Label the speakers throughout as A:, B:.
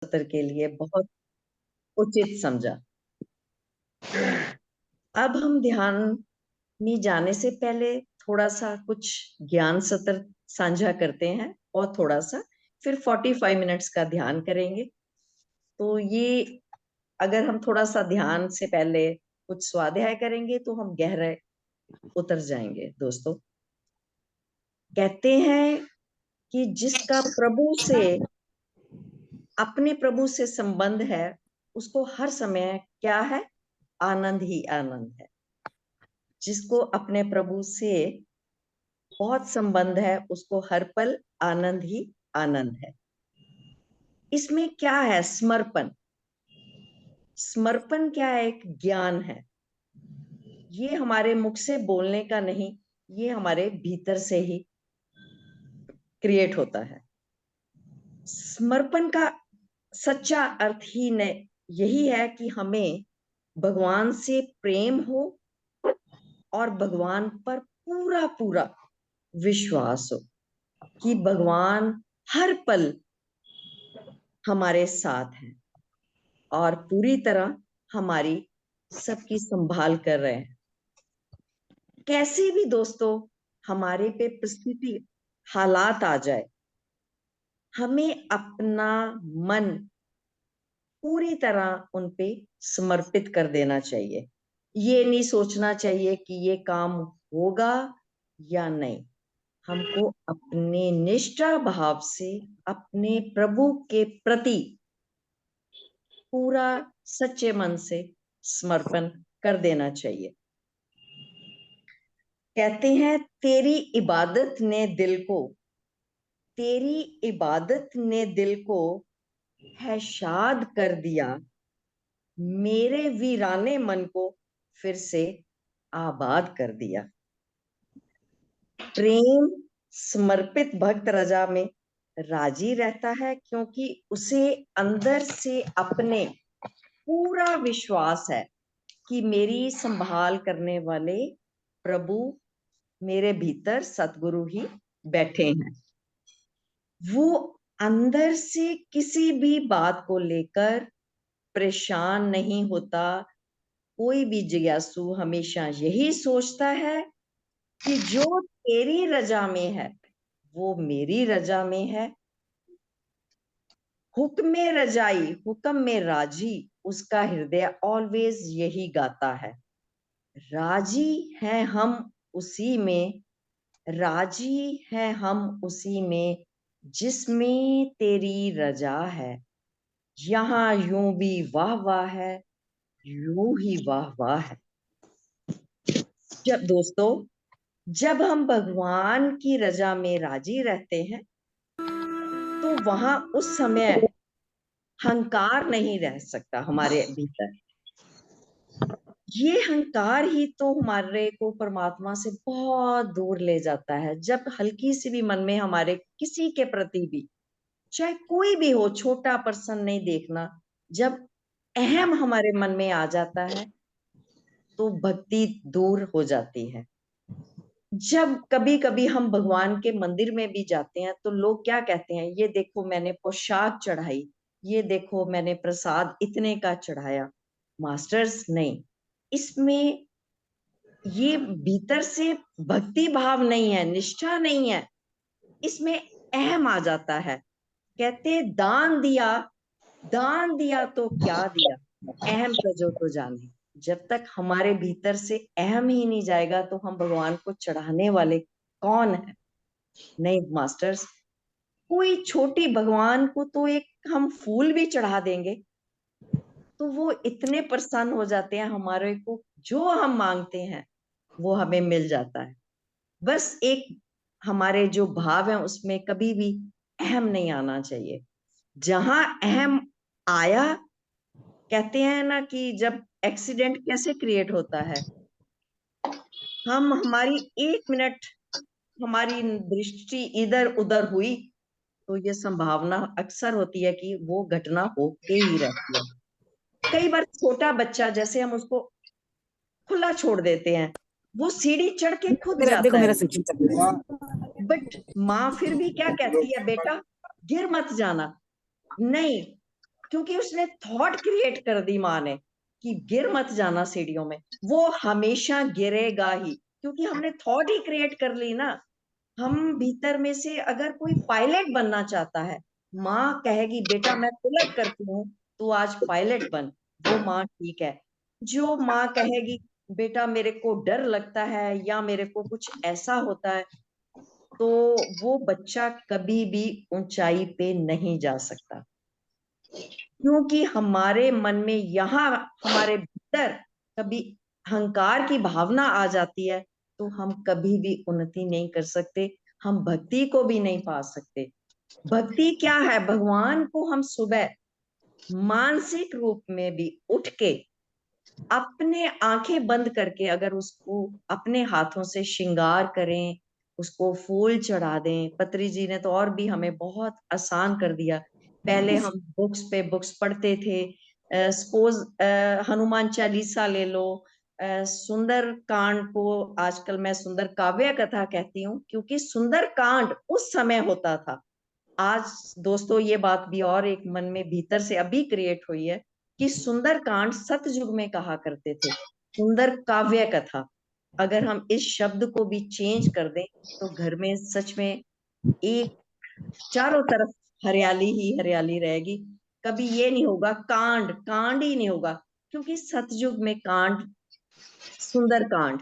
A: सत्र के लिए बहुत उचित समझा। अब हम ध्यान में जाने से पहले थोड़ा सा कुछ ज्ञान सत्र साझा करते हैं और थोड़ा सा फिर 45 मिनट्स का ध्यान करेंगे। तो ये अगर हम थोड़ा सा ध्यान से पहले कुछ स्वाध्याय करेंगे तो हम गहरे उतर जाएंगे। दोस्तों, कहते हैं कि जिसका अपने प्रभु से संबंध है उसको हर समय क्या है? आनंद ही आनंद है। जिसको अपने प्रभु से बहुत संबंध है उसको हर पल आनंद ही आनंद है। इसमें क्या है? समर्पण। समर्पण क्या है? एक ज्ञान है। ये हमारे मुख से बोलने का नहीं, ये हमारे भीतर से ही क्रिएट होता है। समर्पण का सच्चा अर्थ ही न यही है कि हमें भगवान से प्रेम हो और भगवान पर पूरा पूरा विश्वास हो कि भगवान हर पल हमारे साथ हैं और पूरी तरह हमारी सबकी संभाल कर रहे हैं। कैसे भी दोस्तों हमारे पे परिस्थिति हालात आ जाए, हमें अपना मन पूरी तरह उन पे समर्पित कर देना चाहिए। ये नहीं सोचना चाहिए कि ये काम होगा या नहीं। हमको अपने निष्ठा भाव से अपने प्रभु के प्रति पूरा सच्चे मन से समर्पण कर देना चाहिए। कहते हैं तेरी इबादत ने दिल को है शाद कर दिया, मेरे वीराने मन को फिर से आबाद कर दिया। प्रेम समर्पित भक्त रजा में राजी रहता है क्योंकि उसे अंदर से अपने पूरा विश्वास है कि मेरी संभाल करने वाले प्रभु मेरे भीतर सतगुरु ही बैठे हैं। वो अंदर से किसी भी बात को लेकर परेशान नहीं होता। कोई भी जिज्ञासु हमेशा यही सोचता है कि जो तेरी रजा में है वो मेरी रजा में है। हुक्म में राजी उसका हृदय ऑलवेज यही गाता है। राजी हैं हम उसी में, राजी हैं हम उसी में जिसमें तेरी रजा है। यहाँ यूं भी वाह वाह है, यूं ही वाह वाह है। जब हम भगवान की रजा में राजी रहते हैं तो वहां उस समय हंकार नहीं रह सकता हमारे भीतर। ये हंकार ही तो हमारे को परमात्मा से बहुत दूर ले जाता है। जब हल्की सी भी मन में हमारे किसी के प्रति भी, चाहे कोई भी हो, छोटा पर्सन नहीं देखना, जब अहम हमारे मन में आ जाता है तो भक्ति दूर हो जाती है। जब कभी कभी हम भगवान के मंदिर में भी जाते हैं तो लोग क्या कहते हैं? ये देखो मैंने पोशाक चढ़ाई, ये देखो मैंने प्रसाद इतने का चढ़ाया। मास्टर्स नहीं, इसमें ये भीतर से भक्ति भाव नहीं है, निष्ठा नहीं है, इसमें अहम आ जाता है। कहते दान दिया तो क्या दिया, अहम प्रजो तो जाने। जब तक हमारे भीतर से अहम ही नहीं जाएगा तो हम भगवान को चढ़ाने वाले कौन है? नहीं मास्टर्स, कोई छोटी भगवान को तो एक हम फूल भी चढ़ा देंगे तो वो इतने प्रसन्न हो जाते हैं, हमारे को जो हम मांगते हैं वो हमें मिल जाता है। बस एक हमारे जो भाव है उसमें कभी भी अहम नहीं आना चाहिए। जहां अहम आया, कहते हैं ना कि जब एक्सीडेंट कैसे क्रिएट होता है, हम हमारी 1 मिनट हमारी दृष्टि इधर उधर हुई तो ये संभावना अक्सर होती है कि वो घटना होके ही रहती है। कई बार छोटा बच्चा जैसे हम उसको खुला छोड़ देते हैं, वो सीढ़ी चढ़ के खुद
B: देखो
A: जाता है,
B: मेरा सेक्शन चल रहा है।
A: बट माँ फिर भी क्या कहती है? बेटा गिर मत जाना। नहीं, क्योंकि उसने थॉट क्रिएट कर दी माँ ने कि गिर मत जाना सीढ़ियों में, वो हमेशा गिरेगा ही, क्योंकि हमने थॉट ही क्रिएट कर ली ना। हम भीतर में से अगर कोई पायलट बनना चाहता है, माँ कहेगी बेटा मैं पुलअप करती हूँ, तू आज पायलट बन, वो माँ ठीक है। जो माँ कहेगी बेटा मेरे को डर लगता है या मेरे को कुछ ऐसा होता है, तो वो बच्चा कभी भी ऊंचाई पे नहीं जा सकता, क्योंकि हमारे मन में यहाँ हमारे भीतर कभी अहंकार की भावना आ जाती है, तो हम कभी भी उन्नति नहीं कर सकते, हम भक्ति को भी नहीं पा सकते। भक्ति क्या है? भगवान को हम सुबह मानसिक रूप में भी उठ के अपने आंखें बंद करके अगर उसको अपने हाथों से श्रृंगार करें, उसको फूल चढ़ा दें। पत्री जी ने तो और भी हमें बहुत आसान कर दिया। पहले हम बुक्स पे बुक्स पढ़ते थे। सपोज हनुमान चालीसा ले लो, सुंदर कांड को आजकल मैं सुंदर काव्य कथा कहती हूँ, क्योंकि सुंदर कांड उस समय होता था। आज दोस्तों ये बात भी और एक मन में भीतर से अभी क्रिएट हुई है कि सुंदर कांड सतयुग में कहा करते थे, सुंदर काव्य कथा। अगर हम इस शब्द को भी चेंज कर दें तो घर में सच में एक चारों तरफ हरियाली ही हरियाली रहेगी। कभी ये नहीं होगा कांड कांड ही नहीं होगा, क्योंकि सतयुग में कांड सुंदर कांड।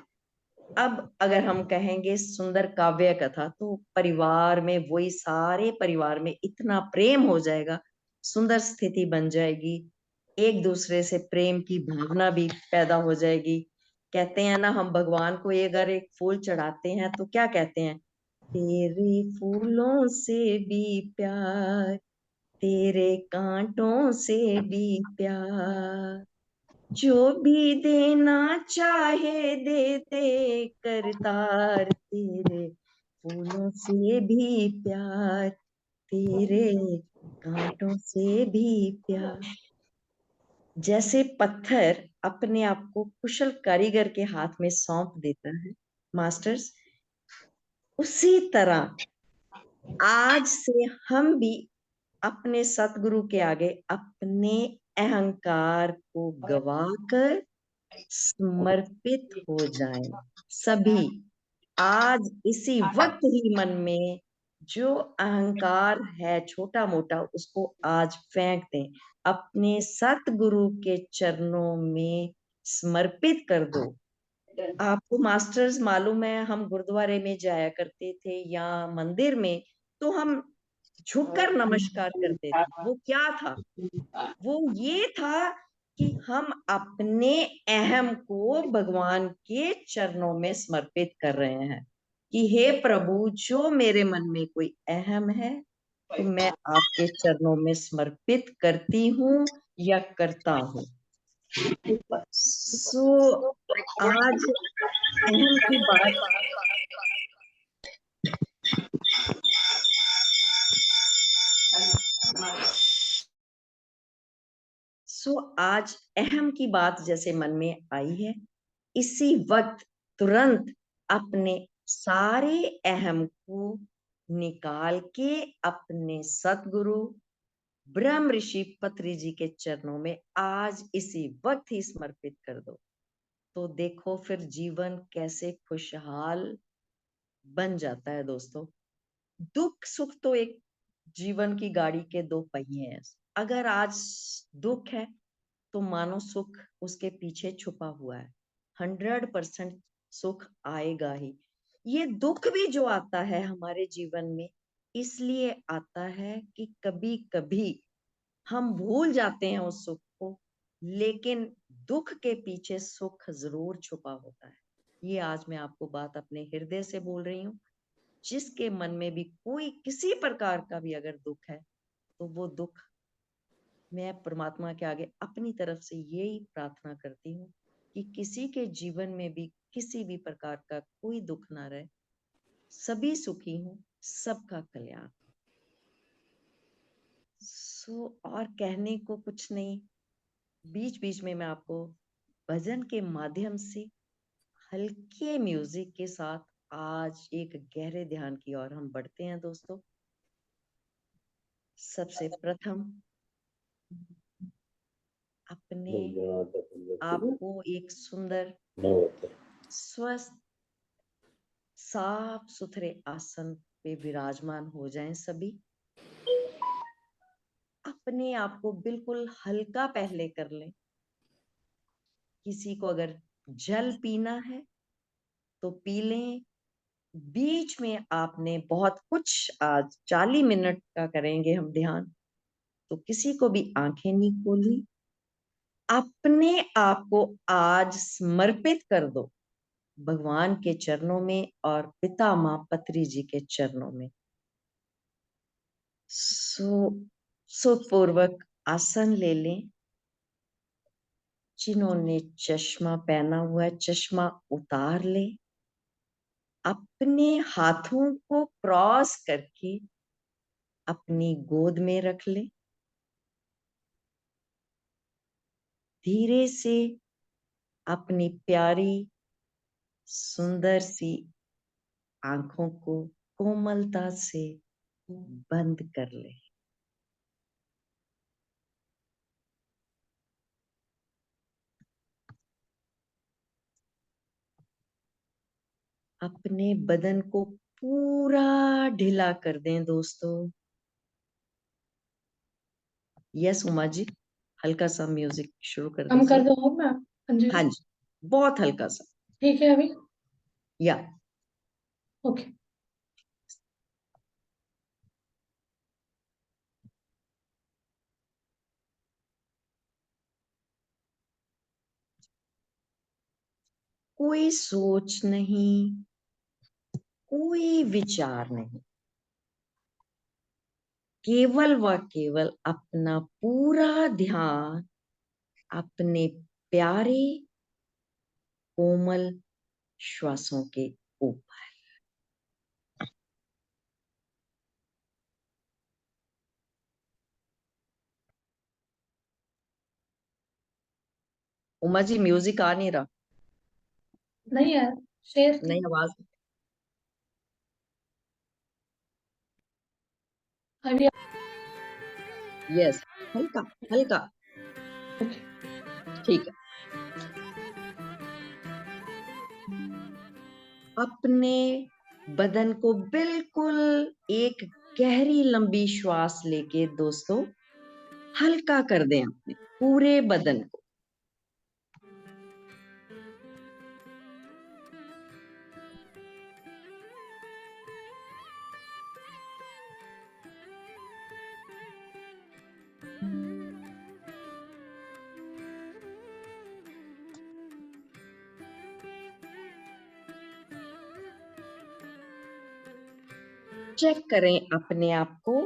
A: अब अगर हम कहेंगे सुंदर काव्य कथा, तो परिवार में वही सारे परिवार में इतना प्रेम हो जाएगा, सुंदर स्थिति बन जाएगी, एक दूसरे से प्रेम की भावना भी पैदा हो जाएगी। कहते हैं ना, हम भगवान को अगर एक फूल चढ़ाते हैं तो क्या कहते हैं? तेरे फूलों से भी प्यार, तेरे कांटों से भी प्यार, जो भी देना चाहे दे दे करतार, तेरे फूलों से भी प्यार, तेरे कांटों से भी प्यार। जैसे पत्थर अपने आप को कुशल कारीगर के हाथ में सौंप देता है मास्टर्स, उसी तरह आज से हम भी अपने सतगुरु के आगे अपने अहंकार को गवाकर समर्पित हो जाएं। सभी आज इसी वक्त ही मन में जो अहंकार है छोटा मोटा, उसको आज फेंक दें, अपने सतगुरु के चरणों में समर्पित कर दो। आपको मास्टर्स मालूम है, हम गुरुद्वारे में जाया करते थे या मंदिर में, तो हम झुककर नमस्कार करते थे। वो क्या था? वो ये था कि हम अपने अहम को भगवान के चरणों में समर्पित कर रहे हैं कि हे प्रभु, जो मेरे मन में कोई अहम है तो मैं आपके चरणों में समर्पित करती हूँ या करता हूँ। सो आज अहम की बात, आज अहम की बात जैसे मन में आई है, इसी वक्त तुरंत अपने सारे अहम को निकाल के अपने सतगुरु ब्रह्म ऋषि पत्री जी के चरणों में आज इसी वक्त ही समर्पित कर दो। तो देखो फिर जीवन कैसे खुशहाल बन जाता है दोस्तों। दुख सुख तो एक जीवन की गाड़ी के दो पहिए हैं। अगर आज दुख है तो मानो सुख उसके पीछे छुपा हुआ है। 100% सुख आएगा ही। ये दुख भी जो आता है हमारे जीवन में, इसलिए आता है कि कभी कभी हम भूल जाते हैं उस सुख को, लेकिन दुख के पीछे सुख जरूर छुपा होता है। ये आज मैं आपको बात अपने हृदय से बोल रही हूँ। जिसके मन में भी कोई किसी प्रकार का भी अगर दुख है, तो वो दुख मैं परमात्मा के आगे अपनी तरफ से यही प्रार्थना करती हूँ कि किसी के जीवन में भी किसी भी प्रकार का कोई दुख ना रहे, सभी सुखी हों, सबका कल्याण। और कहने को कुछ नहीं। बीच बीच में मैं आपको भजन के माध्यम से हल्के म्यूजिक के साथ आज एक गहरे ध्यान की ओर हम बढ़ते हैं दोस्तों। सबसे प्रथम अपने आप को एक सुंदर, स्वस्थ, साफ सुथरे आसन पे विराजमान हो जाएं सभी। अपने आप को बिल्कुल हल्का पहले कर लें। किसी को अगर जल पीना है तो पी लें। बीच में आपने बहुत कुछ, आज 40 मिनट का करेंगे हम ध्यान, तो किसी को भी आंखें नहीं खोलनी। अपने आप को आज समर्पित कर दो भगवान के चरणों में और पिता माँ पत्री जी के चरणों में। सुखपूर्वक आसन ले लें। जिन्होंने चश्मा पहना हुआ है चश्मा उतार ले। अपने हाथों को क्रॉस करके अपनी गोद में रख ले। धीरे से अपनी प्यारी सुंदर सी आंखों को कोमलता से बंद कर ले। अपने बदन को पूरा ढीला कर दें दोस्तों। यस उमा जी, हल्का सा म्यूजिक शुरू कर
B: हम कर
A: दीजिए।
B: दो ना। हाँ जी
A: हाँ जी, बहुत हल्का सा।
B: ठीक है अभी।
A: या
B: ओके।
A: कोई सोच नहीं, कोई विचार नहीं, केवल व केवल अपना पूरा ध्यान अपने प्यारे कोमल श्वासों के ऊपर। उमा जी म्यूजिक आ नहीं रहा।
B: नहीं यार, शेर थी।
A: नहीं आवाज।
B: अभी।
A: यस, हल्का हल्का।
B: ओके।
A: ठीक है। अपने बदन को बिल्कुल एक गहरी लंबी श्वास लेके दोस्तों हल्का कर दें अपने पूरे बदन को। चेक करें अपने आप को।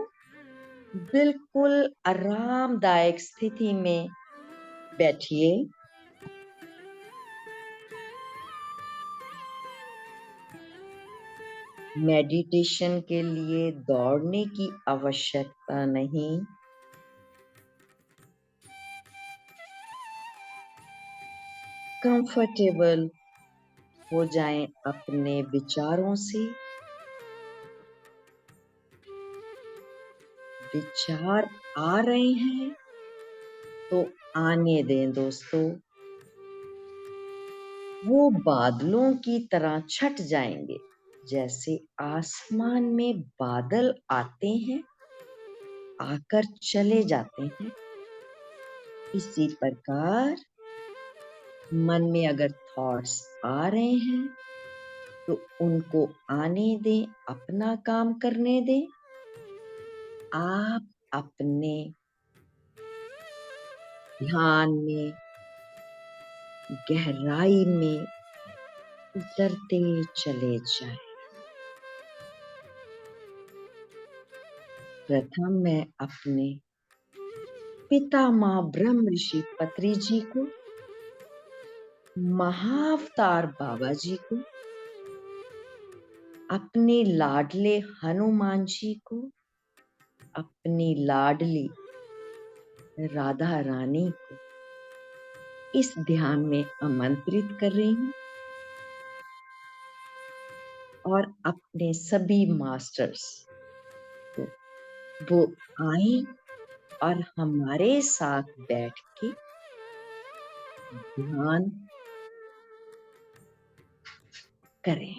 A: बिल्कुल आरामदायक स्थिति में बैठिए। मेडिटेशन के लिए दौड़ने की आवश्यकता नहीं। कंफर्टेबल हो जाएं अपने विचारों से। विचार आ रहे हैं तो आने दें दोस्तों। वो बादलों की तरह छट जाएंगे। जैसे आसमान में बादल आते हैं, आकर चले जाते हैं, इसी प्रकार मन में अगर थॉट्स आ रहे हैं तो उनको आने दें, अपना काम करने दें। आप अपने ध्यान में गहराई में उतरते चले जाएं। प्रथम मैं अपने पितामह ब्रह्म ऋषि पत्री जी को, महाअवतार बाबा जी को, अपने लाडले हनुमान जी को, अपनी लाडली राधा रानी को इस ध्यान में आमंत्रित कर रही हूँ। और अपने सभी मास्टर्स को वो आए और हमारे साथ बैठ के ध्यान करें।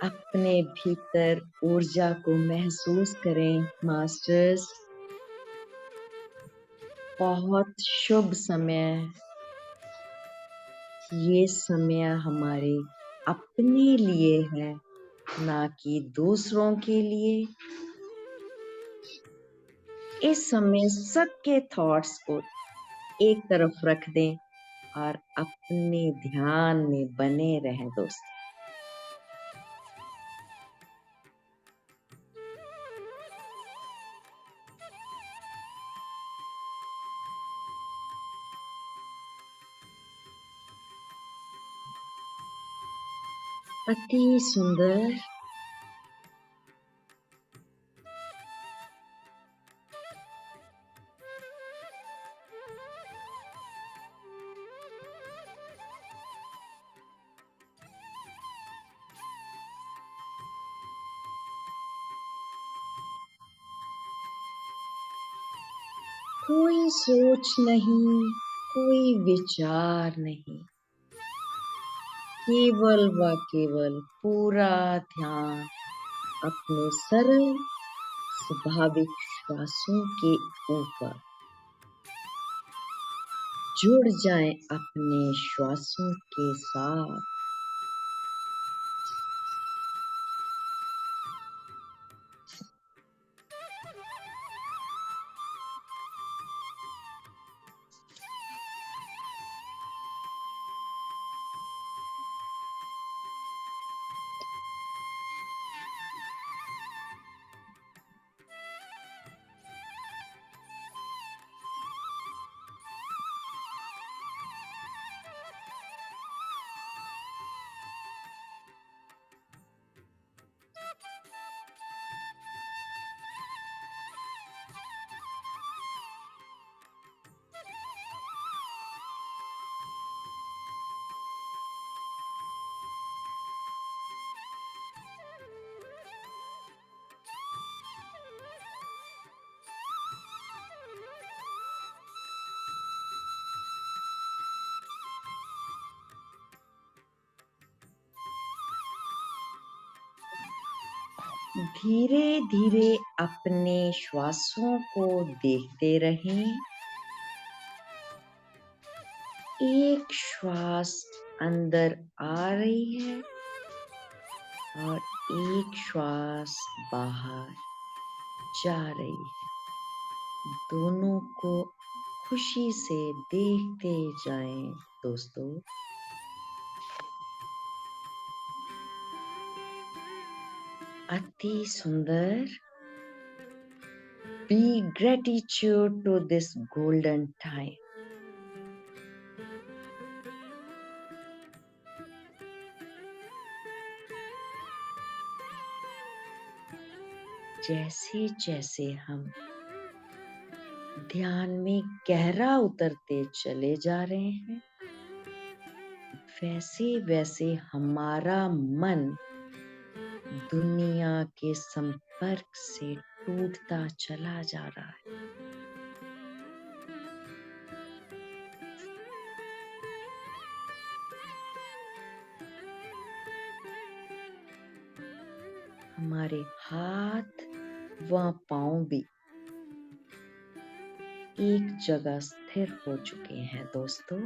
A: अपने भीतर ऊर्जा को महसूस करें मास्टर्स। बहुत शुभ समय, ये समय हमारे अपने लिए है, ना कि दूसरों के लिए। इस समय सबके थॉट्स को एक तरफ रख दें और अपने ध्यान में बने रहें दोस्तों। अति सुंदर। कोई सोच नहीं, कोई विचार नहीं, केवल व केवल पूरा ध्यान अपने सरल स्वाभाविक श्वासों के ऊपर। जुड़ जाएं अपने श्वासों के साथ। धीरे धीरे अपने श्वासों को देखते रहें। एक श्वास अंदर आ रही है और एक श्वास बाहर जा रही है। दोनों को खुशी से देखते जाएं दोस्तों। अति सुंदर। Be gratitude to this golden time. जैसे जैसे हम ध्यान में गहरा उतरते चले जा रहे हैं, वैसे वैसे हमारा मन दुनिया के संपर्क से टूटता चला जा रहा है। हमारे हाथ व पांव भी एक जगह स्थिर हो चुके हैं दोस्तों।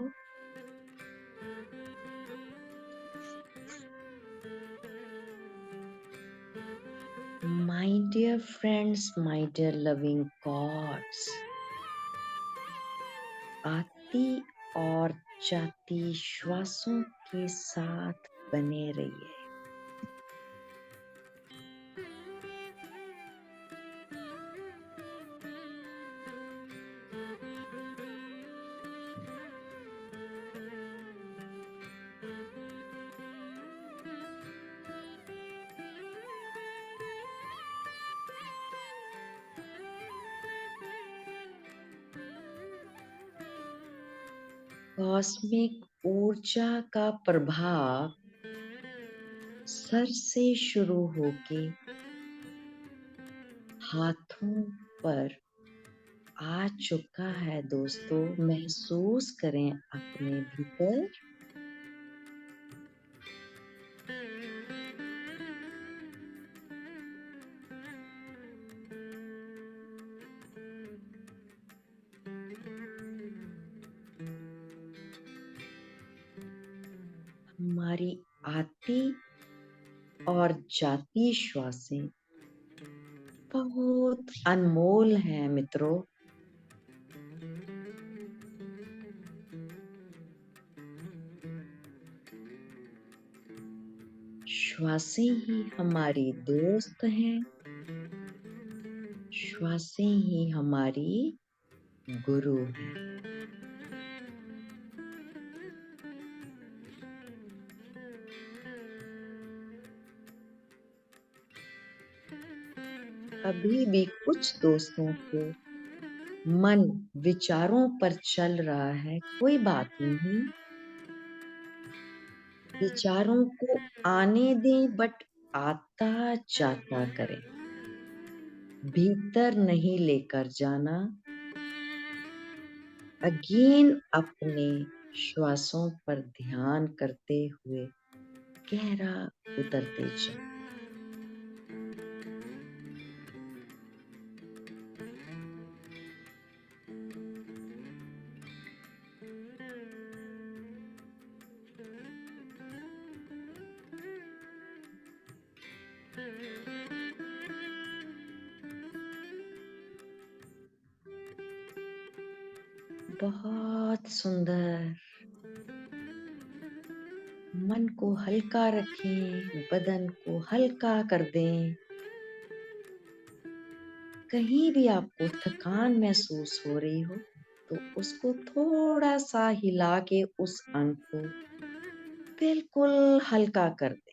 A: My dear friends, my dear loving gods, आती और जाती श्वासों के साथ बने रहिए। कॉस्मिक ऊर्जा का प्रभाव सर से शुरू होके हाथों पर आ चुका है दोस्तों। महसूस करें अपने भीतर। हमारी आती और जाती श्वासें बहुत अनमोल हैं मित्रों। श्वासें ही हमारी दोस्त हैं। श्वासें ही हमारी गुरु हैं। अभी भी कुछ दोस्तों को मन विचारों पर चल रहा है, कोई बात नहीं। विचारों को आने दें, बट आता जाता करें, भीतर नहीं लेकर जाना। अगेन अपने श्वासों पर ध्यान करते हुए गहरा उतरते जाओ। बहुत सुंदर। मन को हल्का रखें, बदन को हल्का कर दें। कहीं भी आपको थकान महसूस हो रही हो तो उसको थोड़ा सा हिला के उस अंग को बिल्कुल हल्का कर दें।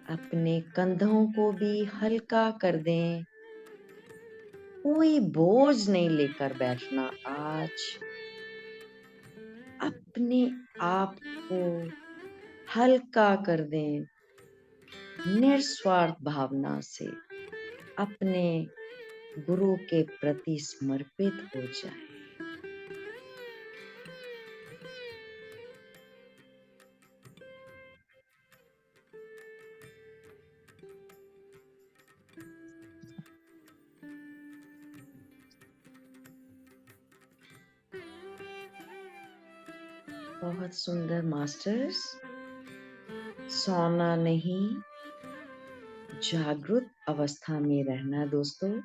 A: अपने कंधों को भी हल्का कर दें। कोई बोझ नहीं लेकर बैठना आज। अपने आप को हल्का कर दें। निस्वार्थ भावना से अपने गुरु के प्रति समर्पित हो जाए। बहुत सुंदर मास्टर्स। सोना नहीं, जागृत अवस्था में रहना दोस्तों।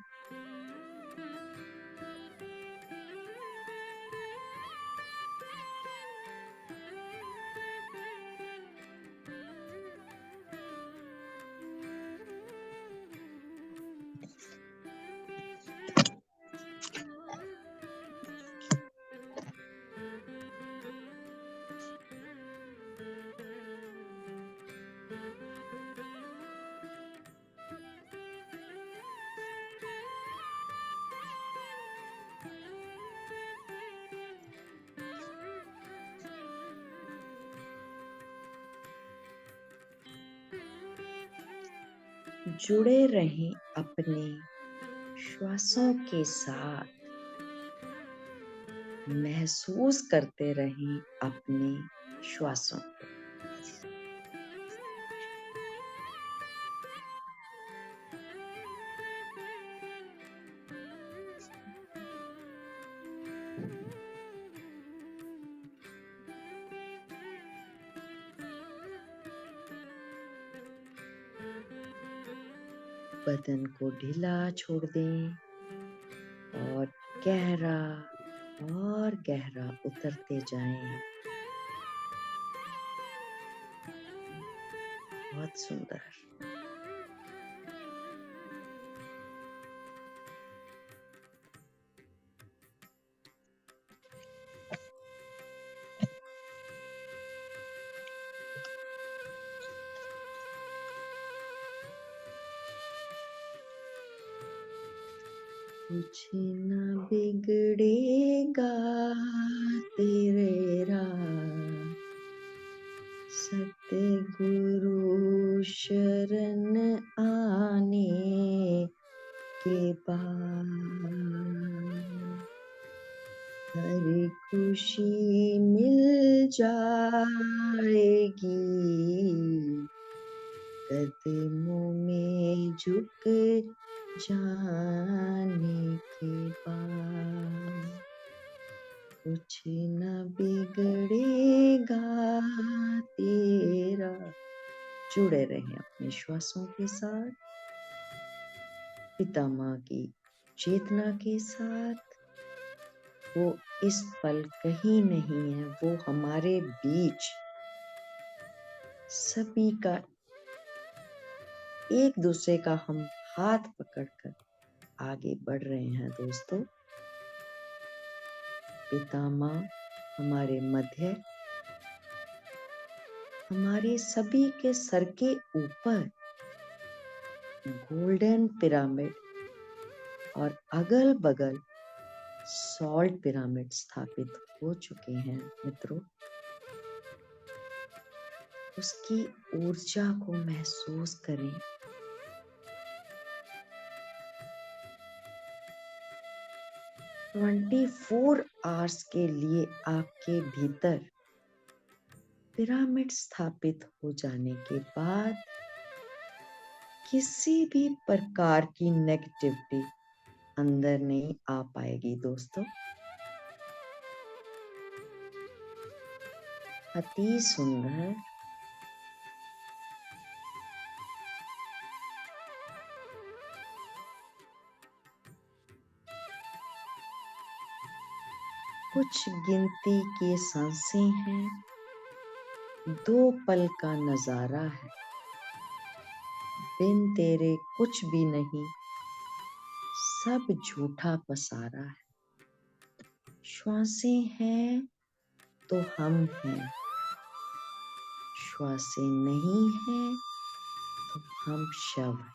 A: जुड़े रहें अपने श्वासों के साथ। महसूस करते रहें अपने श्वासों को। बदन को ढीला छोड़ दें और गहरा और गहरा उतरते जाएं। बहुत सुंदर। कुछ न बिगड़ेगा तेरे राह सतगुरु शरण आने के बाद हर खुशी मिल जाएगी, कदमों में झुक जाने के बाद कुछ न बिगड़ेगा तेरा। जुड़े रहें अपने श्वासों के साथ, पिता माँ की चेतना के साथ। वो इस पल कहीं नहीं है, वो हमारे बीच सभी का, एक दूसरे का हम हाथ पकड़कर आगे बढ़ रहे हैं दोस्तों। पिता माँ हमारे मध्य, हमारे सभी के सर के ऊपर गोल्डन पिरामिड और अगल बगल सॉल्ट पिरामिड स्थापित हो चुके हैं मित्रों। उसकी ऊर्जा को महसूस करें। ट्वेंटी 24 आवर्स के लिए आपके भीतर पिरामिड स्थापित हो जाने के बाद किसी भी प्रकार की नेगेटिविटी अंदर नहीं आ पाएगी दोस्तों। अति सुंदर। कुछ गिनती की सांसें हैं, 2 पल का नजारा है। बिन तेरे कुछ भी नहीं, सब झूठा पसारा है। श्वासें हैं तो हम हैं, श्वासें नहीं हैं तो हम शव हैं।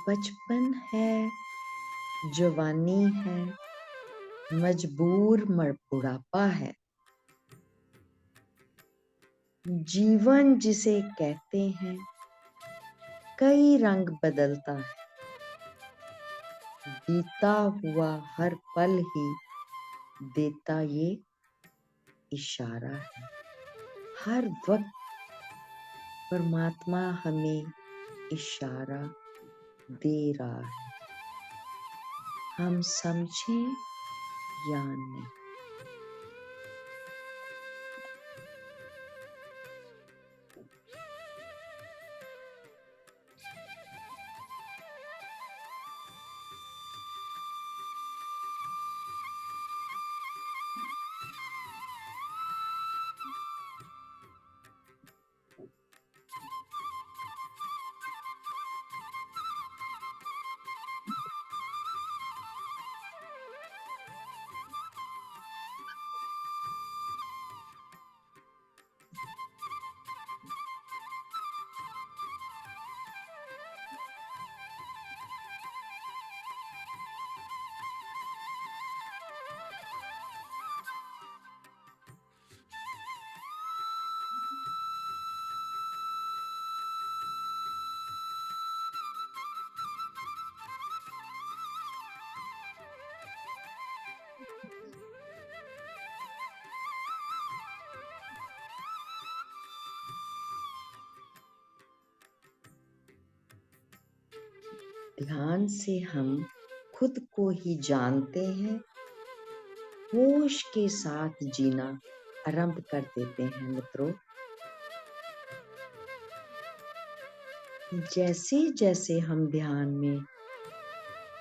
A: बचपन है, जवानी है, मजबूर बुढ़ापा है। जीवन जिसे कहते हैं कई रंग बदलता है। बीता हुआ हर पल ही देता ये इशारा है। हर वक्त परमात्मा हमें इशारा दे रहा है, हम समझें या नहीं। ध्यान से हम खुद को ही जानते हैं, होश के साथ जीना आरंभ कर देते हैं मित्रों। जैसे जैसे हम ध्यान में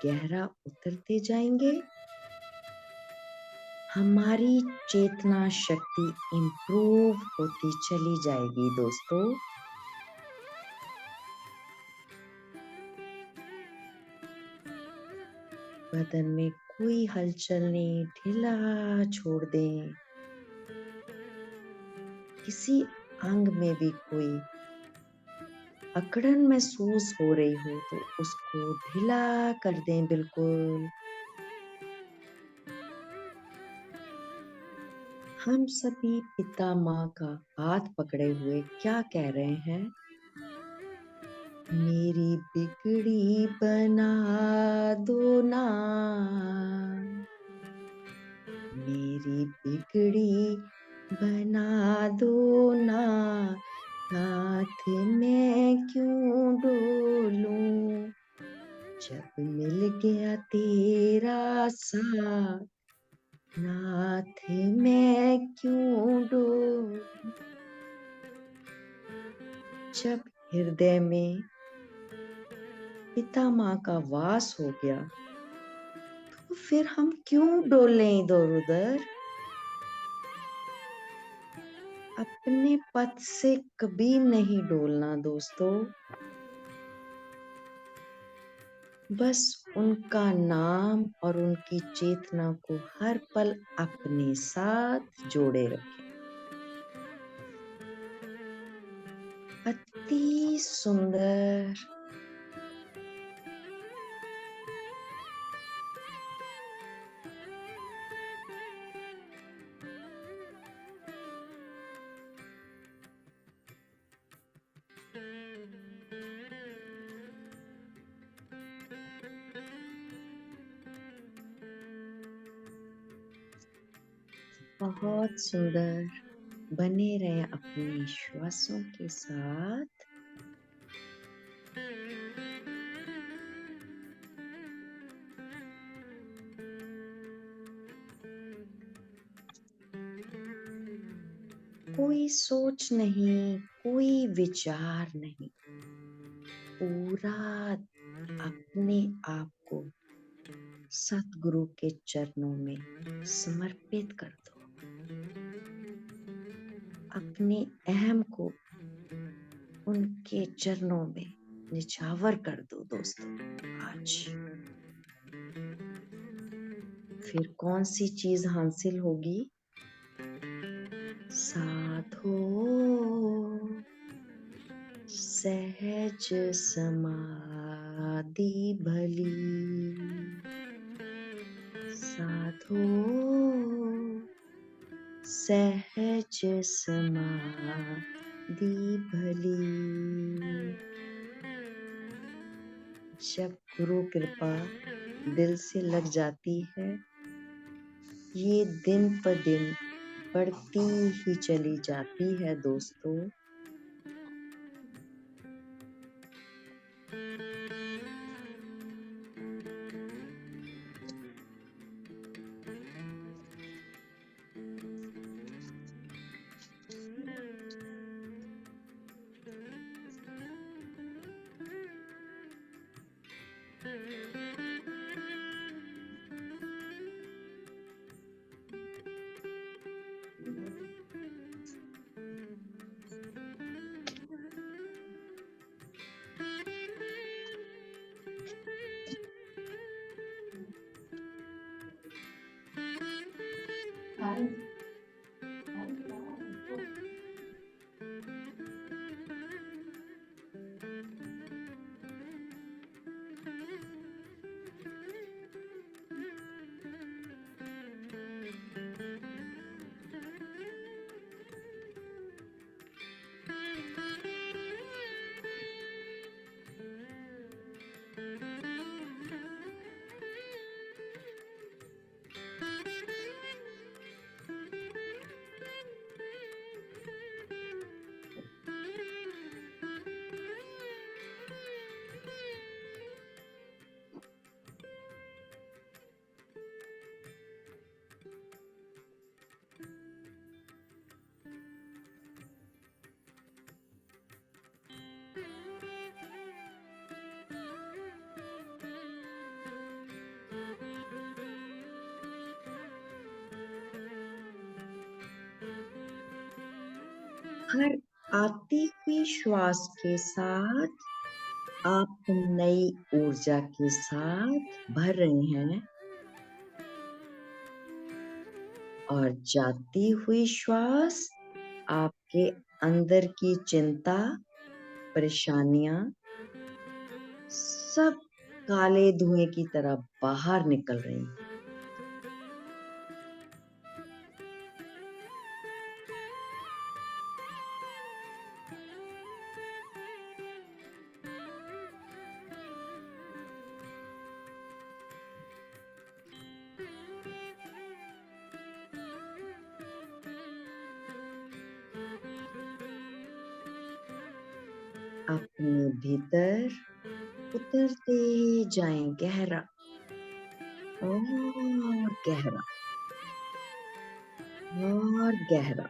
A: गहरा उतरते जाएंगे, हमारी चेतना शक्ति इम्प्रूव होती चली जाएगी दोस्तों। बदन में कोई हलचल नहीं, ढीला छोड़ दें। किसी अंग में भी कोई अकड़न महसूस हो रही हो तो उसको ढीला कर दें बिल्कुल। हम सभी पिता माँ का हाथ पकड़े हुए क्या कह रहे हैं? मेरी बिगड़ी बना दो ना, मेरी बिगड़ी बना दो ना, हाथ में क्यों डोलूं, जब मिल गया तेरा साथ, नाथ में क्यों डोलूं। जब हृदय में पिता माँ का वास हो गया तो फिर हम क्यों डोलें इधर उधर। अपने पथ से कभी नहीं डोलना दोस्तों, बस उनका नाम और उनकी चेतना को हर पल अपने साथ जोड़े रखें। अति सुंदर। बहुत सुंदर। बने रहें अपने श्वासों के साथ। कोई सोच नहीं, कोई विचार नहीं, पूरा अपने आप को सतगुरु के चरणों में समर्पित कर दो। अपने अहम को उनके चरणों में निछावर कर दो दोस्तों आज। फिर कौन सी चीज हासिल होगी? साधो सहज समाधि भली, साधो सहज समाधि भली। जब गुरु कृपा दिल से लग जाती है, ये दिन पर दिन बढ़ती ही चली जाती है दोस्तों। हर आती हुई श्वास के साथ आप नई ऊर्जा के साथ भर रहे हैं और जाती हुई श्वास आपके अंदर की चिंता परेशानियां सब काले धुएं की तरह बाहर निकल रही हैं। अपने भीतर उतरते जाएं गहरा और गहरा और गहरा।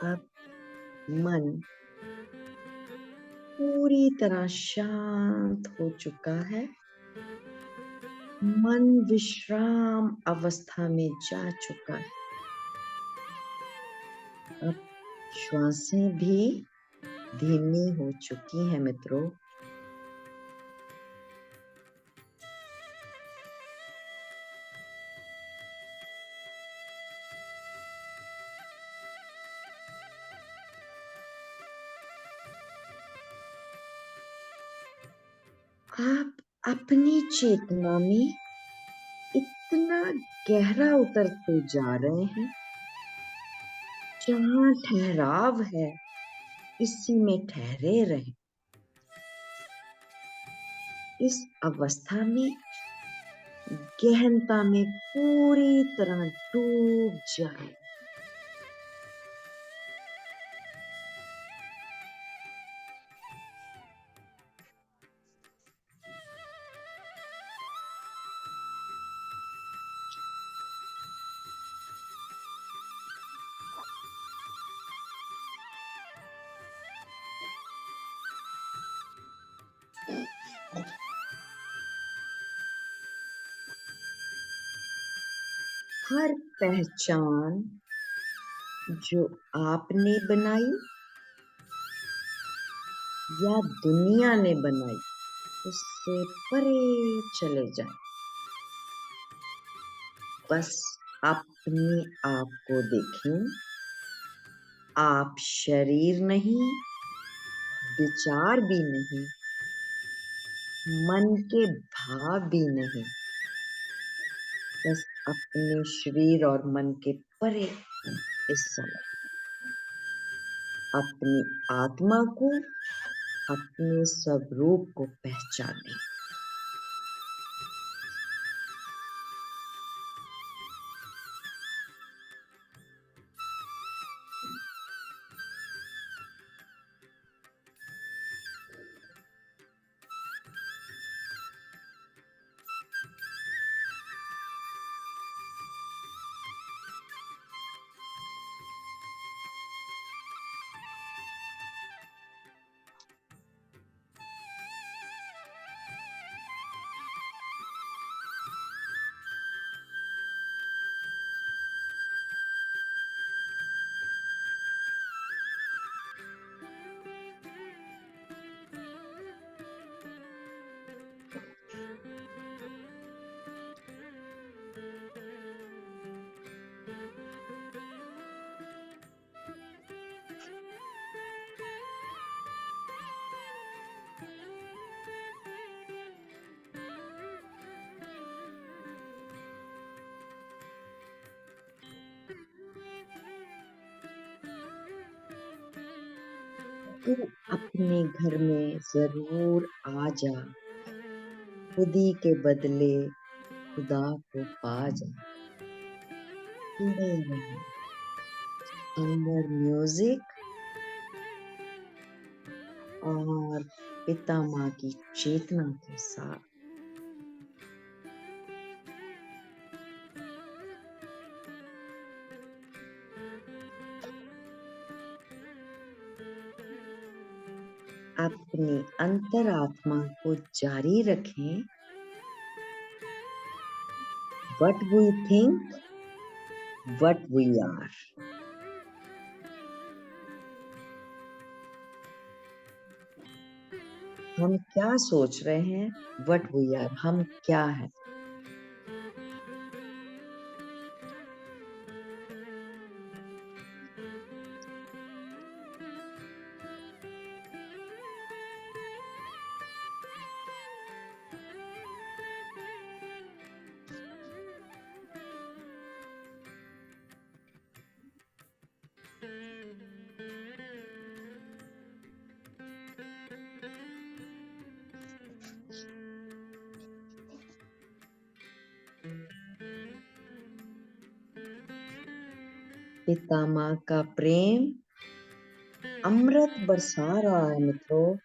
A: अब मन पूरी तरह शांत हो चुका है। मन विश्राम अवस्था में जा चुका है। अब श्वासें भी धीमी हो चुकी हैं मित्रों। आप अपनी चेतना में इतना गहरा उतरते जा रहे हैं, जहां ठहराव है इसी में ठहरे रहे। इस अवस्था में गहनता में पूरी तरह डूब जाए। हर पहचान जो आपने बनाई या दुनिया ने बनाई, उससे परे चले जाएं। बस अपने आप को देखें। आप शरीर नहीं, विचार भी नहीं, मन के भाव भी नहीं। बस अपने शरीर और मन के परे इस समय अपनी आत्मा को, अपने स्वरूप को पहचानें। तू अपने घर में जरूर आ जा, खुदी के बदले खुदा को पा जा। जुड़े रहो अंदर म्यूजिक और पिता माँ की चेतना के साथ। अपनी अंतरात्मा को जारी रखें। What we think, what we are. हम क्या सोच रहे हैं, what we are, हम क्या है। पिता माँ का प्रेम अमृत बरसा रहा है मित्रों।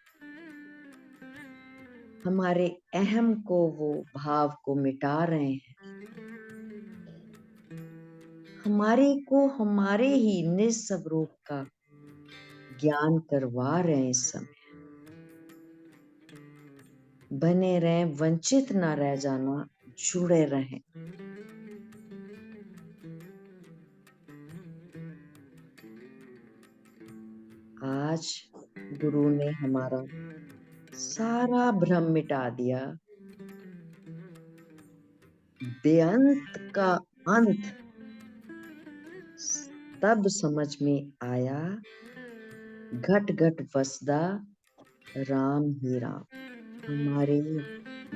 A: हमारे अहम को, वो भाव को मिटा रहे हैं। हमारे को हमारे ही निस्वरूप का ज्ञान करवा रहे हैं इस समय। बने रहें, वंचित ना रह जाना, जुड़े रहें। आज गुरु ने हमारा सारा भ्रम मिटा दिया। बेअंत का अंत तब समझ में आया, घट घट वसदा राम ही राम। हमारे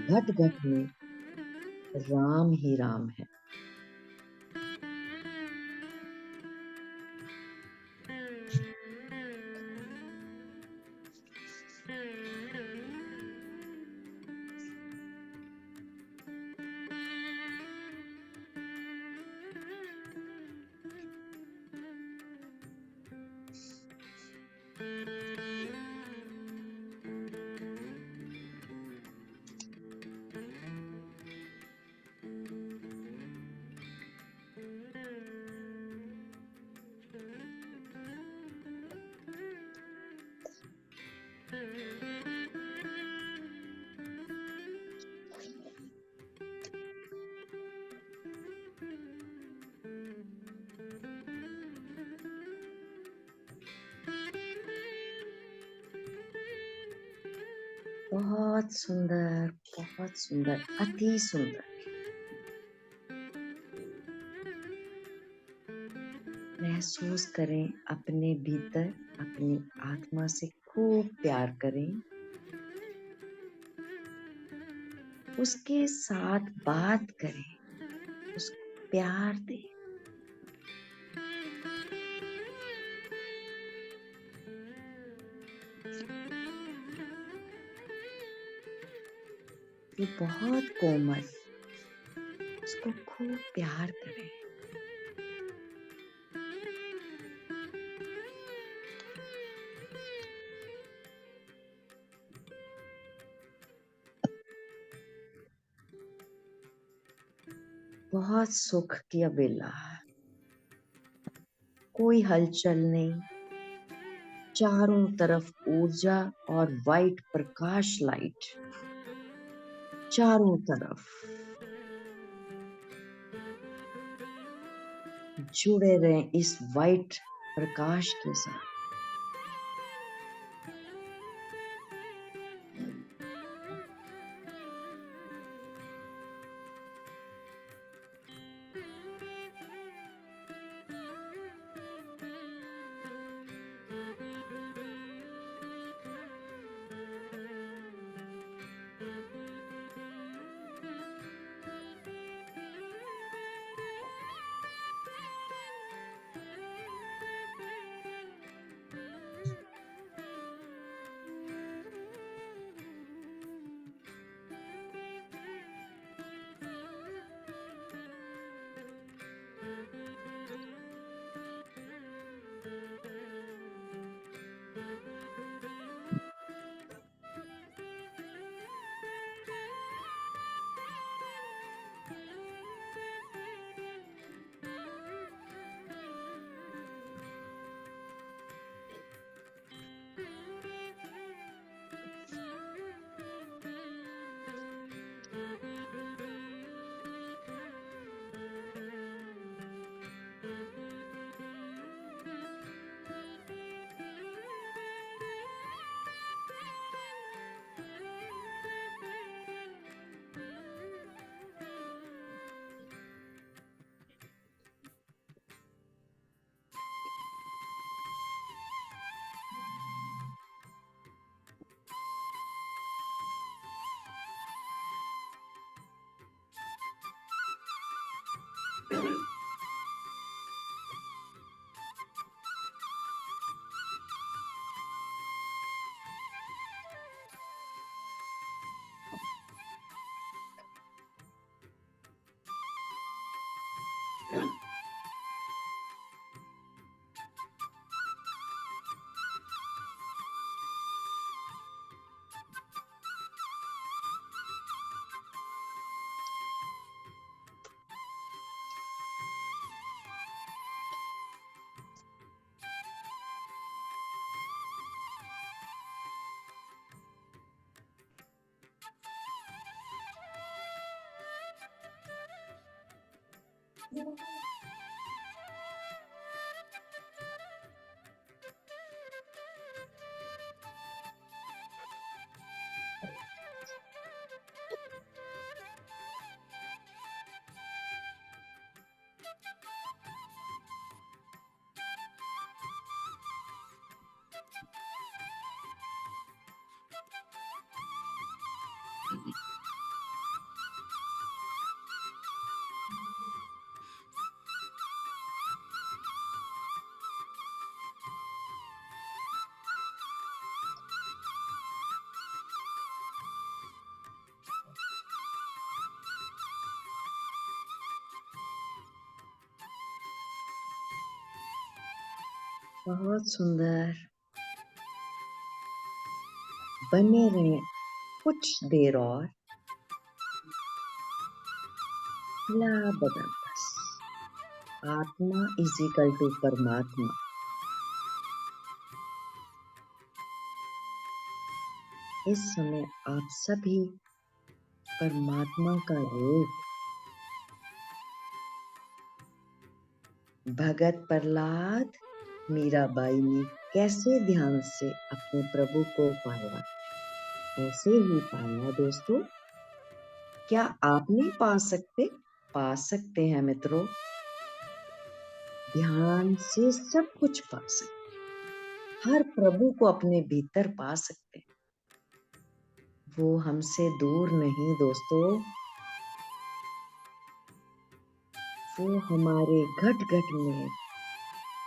A: घट घट में राम ही राम है। बहुत सुंदर, बहुत सुंदर, अति सुंदर। महसूस करें अपने भीतर, अपनी आत्मा से खूब प्यार करें। उसके साथ बात करें, उसको प्यार दें। वो बहुत कोमल, उसको खूब प्यार करें। बहुत सुख की अबेला, कोई हलचल नहीं, चारों तरफ ऊर्जा और वाइट प्रकाश लाइट, चारों तरफ। जुड़े रहें इस वाइट प्रकाश के साथ। बहुत सुंदर। बने रहें कुछ देर और। ला बदल बस। आत्मा इज इक्वल टू परमात्मा। इस समय आप सभी परमात्मा का रूप भगत प्रहलाद मीराबाई ने कैसे ध्यान से अपने प्रभु को पाया, ऐसे ही पाया दोस्तों। क्या आप नहीं पा सकते? पा सकते हैं मित्रों। ध्यान से सब कुछ पा सकते, हर प्रभु को अपने भीतर पा सकते। वो हमसे दूर नहीं दोस्तों, वो हमारे घट घट में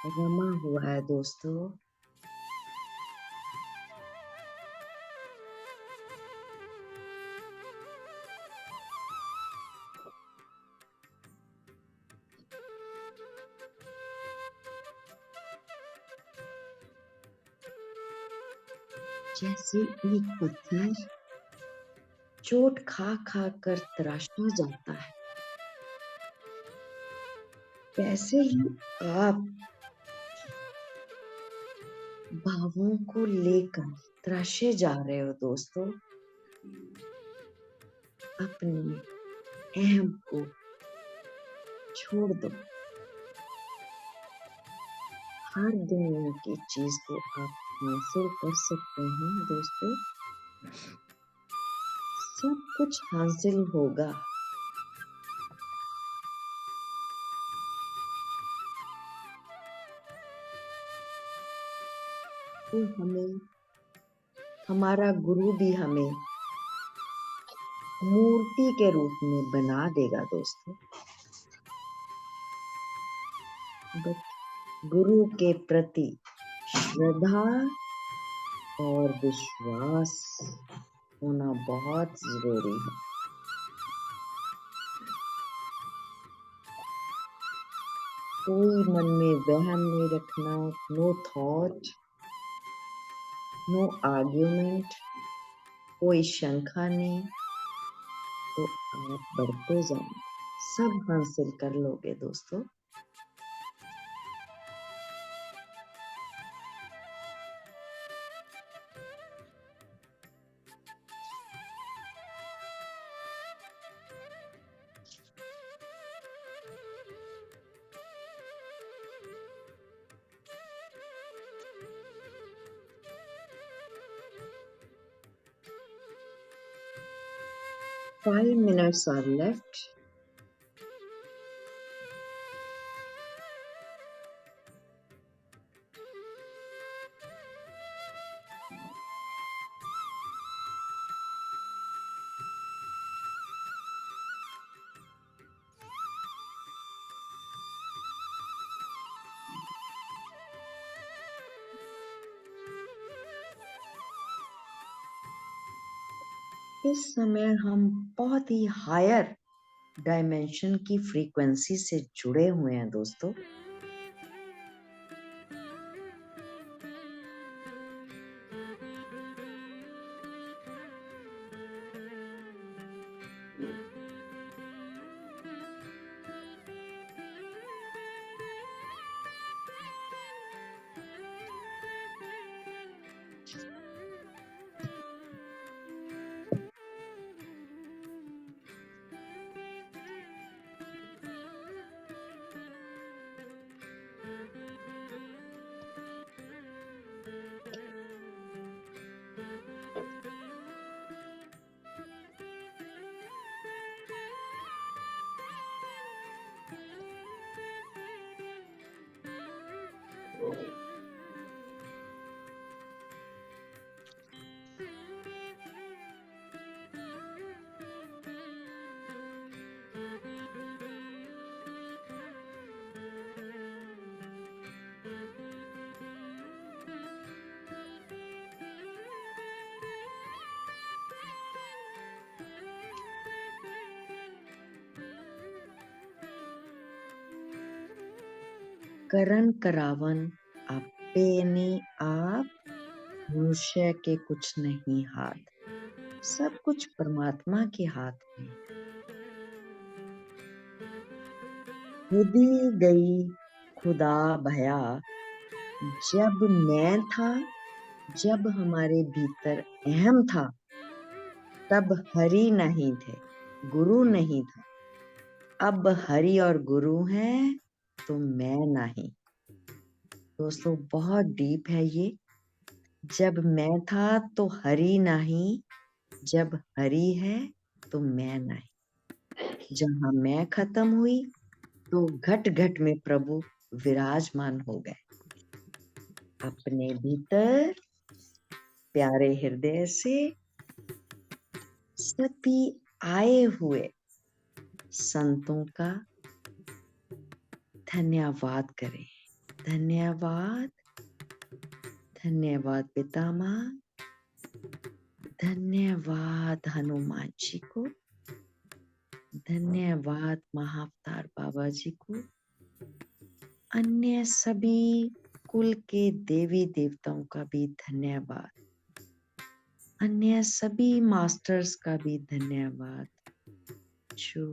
A: रमा हुआ है दोस्तों। जैसे एक पत्थर चोट खा खा कर तराशा जाता है, वैसे ही आप भावों को लेकर तराशे जा रहे हो दोस्तों। अपने अहम को छोड़ दो। हर दुनिया की चीज को आप हासिल कर सकते हैं दोस्तों। सब कुछ हासिल होगा। तो हमें हमारा गुरु भी हमें मूर्ति के रूप में बना देगा दोस्तों। बट गुरु के प्रति श्रद्धा और विश्वास होना बहुत जरूरी है। कोई मन में वहम नहीं रखना। नो थॉट, नो आर्ग्यूमेंट, कोई शंका नहीं। तो आप बढ़ते जाएंगे, सब हासिल कर लोगे दोस्तों। Five minutes are left. इस समय हम बहुत ही हायर डायमेंशन की फ्रीक्वेंसी से जुड़े हुए हैं दोस्तों। करन करावन आपे आप, मनुष्य के कुछ नहीं हाथ, सब कुछ परमात्मा के हाथ में। खुदी गई खुदा भया, जब मैं था, जब हमारे भीतर अहम था, तब हरि नहीं थे, गुरु नहीं था। अब हरि और गुरु हैं तो मैं नहीं। दोस्तों बहुत डीप है ये। जब मैं था तो हरि नहीं, जब हरि है तो मैं नहीं। जहां मैं खत्म हुई तो घट घट में प्रभु विराजमान हो गए। अपने भीतर प्यारे हृदय से सभी आए हुए संतों का धन्यवाद करें। धन्यवाद, धन्यवाद पितामह, धन्यवाद हनुमान जी को, धन्यवाद महाअवतार बाबा जी को, अन्य सभी कुल के देवी देवताओं का भी धन्यवाद, अन्य सभी मास्टर्स का भी धन्यवाद जो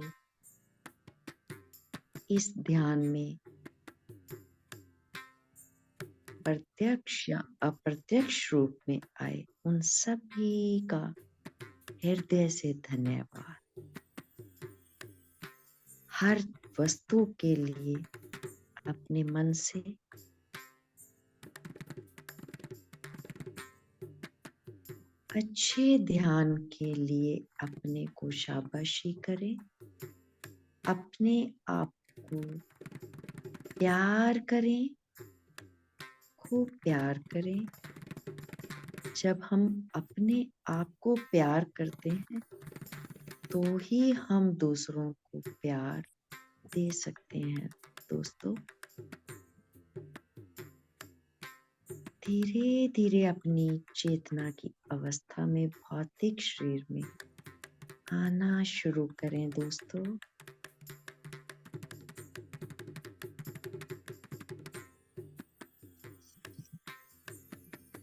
A: इस ध्यान में प्रत्यक्ष या अप्रत्यक्ष रूप में आए। उन सभी का हृदय से धन्यवाद। हर वस्तु के लिए अपने मन से अच्छे ध्यान के लिए अपने को शाबाशी करें। अपने आप को प्यार करें, खूब प्यार करें। जब हम अपने आप को प्यार करते हैं तो ही हम दूसरों को प्यार दे सकते हैं। दोस्तों धीरे धीरे अपनी चेतना की अवस्था में भौतिक शरीर में आना शुरू करें। दोस्तों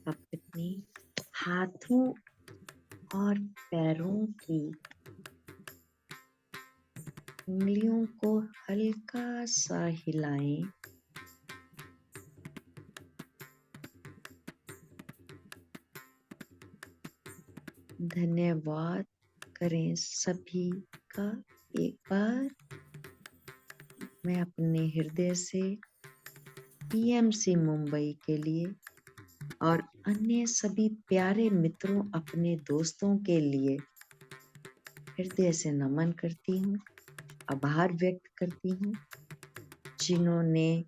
A: अपने हाथों और पैरों की उंगलियों को हल्का सा हिलाएं। धन्यवाद करें सभी का। एक बार मैं अपने हृदय से पीएमसी मुंबई के लिए और अन्य सभी प्यारे मित्रों, अपने दोस्तों के लिए हृदय से नमन करती हूँ, आभार व्यक्त करती हूँ, जिन्होंने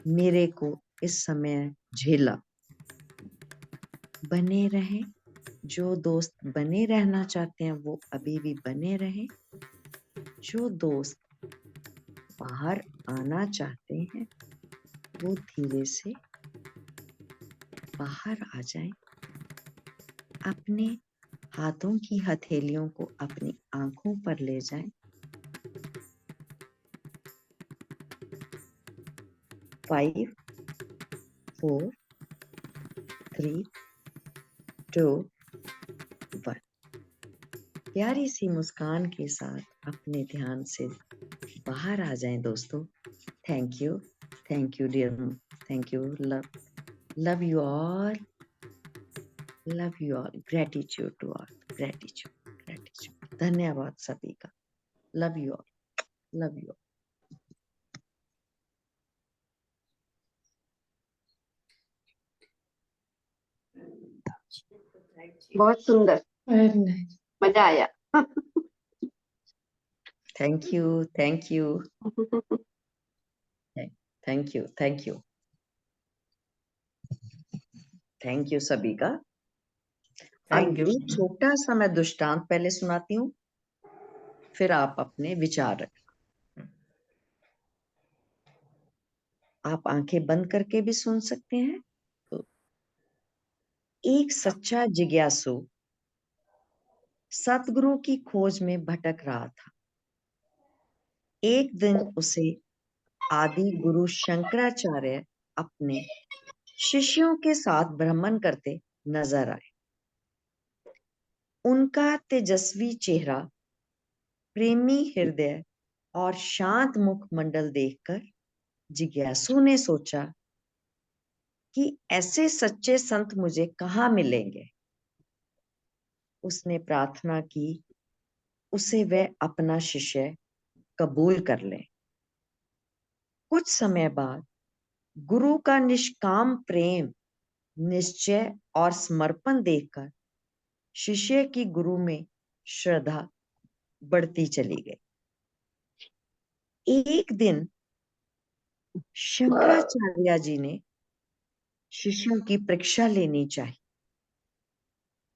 A: मेरे को इस समय झेला। बने रहें, जो दोस्त बने रहना चाहते हैं वो अभी भी बने रहें। जो दोस्त बाहर आना चाहते हैं वो धीरे से बाहर आ जाएं। अपने हाथों की हथेलियों को अपनी आंखों पर ले जाएं। 5, 4, 3, 2, 1। प्यारी सी मुस्कान के साथ अपने ध्यान से बाहर आ जाएं। दोस्तों thank you dear, thank you, love you all, gratitude to all, gratitude. धन्यवाद सभी का। Love you all, love you all.
C: बहुत सुंदर,
B: वेरी नाइस।
C: मजा आया।
A: थैंक यू थैंक यू सभी का।
D: Thank you.
A: अब छोटा सा मैं दृष्टांत पहले सुनाती हूँ, फिर आप अपने विचार रखें। आप आंखें बंद करके भी सुन सकते हैं। तो एक सच्चा जिज्ञासु सतगुरु की खोज में भटक रहा था। एक दिन उसे आदि गुरु शंकराचार्य अपने शिष्यों के साथ भ्रमण करते नजर आए। उनका तेजस्वी चेहरा, प्रेमी हृदय और शांत मुखमंडल देखकर जिज्ञासु ने सोचा कि ऐसे सच्चे संत मुझे कहाँ मिलेंगे। उसने प्रार्थना की उसे वह अपना शिष्य कबूल कर ले। कुछ समय बाद गुरु का निष्काम प्रेम, निश्चय और समर्पण देखकर शिष्य की गुरु में श्रद्धा बढ़ती चली गई। एक दिन शंकराचार्य जी ने शिष्यों की परीक्षा लेनी चाहिए।